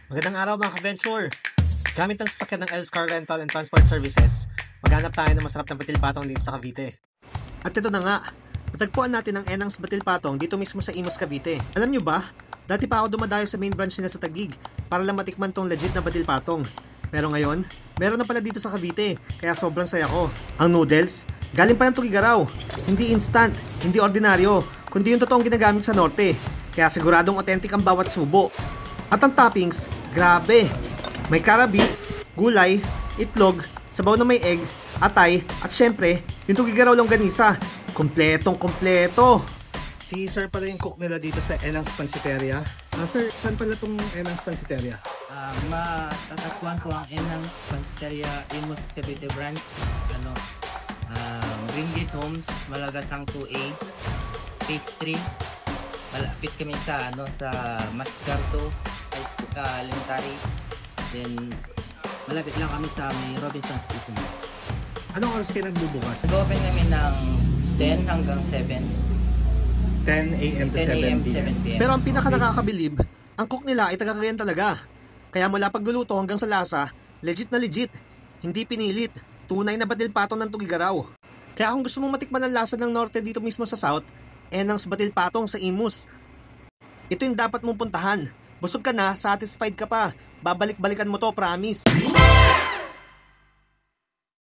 Magandang araw mga ka-venture! Gamit ang sasakyan ng Elscar Rental and Transport Services, maghanap tayo ng masarap na batil patong dito sa Cavite. At ito na nga, natagpuan natin ang Enang's Batil Patong dito mismo sa Imus, Cavite. Alam nyo ba, dati pa ako dumadayo sa main branch nila sa Taguig para lang matikman tong legit na batil patong. Pero ngayon, meron na pala dito sa Cavite, kaya sobrang saya ko. Ang noodles, galing pa ng Tugigaraw. Hindi instant, hindi ordinaryo, kundi yung totoong ginagamit sa norte. Kaya siguradong authentic ang bawat subo. At ang toppings, grabe! May kara beef, gulay, itlog, sabaw na may egg, atay, at syempre, yung Tugigaraw longganisa. Kompletong kompleto! Si sir pala yung cook nila dito sa Enang's Pansiteria. Sir, saan pala itong Enang's Pansiteria? Matatagpuan ko ang Enang's Pansiteria Imus Cavite Branch. Ringgit Homes, Malagasang 2A, Phase 3. Malapit kami sa Mascarto, Elementary. Then malapit lang kami sa may Robinson's Station. Anong oras kayo nagbubukas? Nag-open kami ng 10 hanggang 7. 10 a.m. to 10 a.m. 7 p.m. 7 p.m. Pero ang pinaka nakakabilib, ang cook nila ay taga Cagayan talaga. Kaya mula pagluluto hanggang sa lasa, legit na legit. Hindi pinilit. Tunay na batil patong ng Tugigaraw. Kaya kung gusto mong matikman ang lasa ng norte dito mismo sa south, Enang's Batil Patong sa Imus. Ito yung dapat mong puntahan. Busog ka na, satisfied ka pa. Babalik-balikan mo to, promise.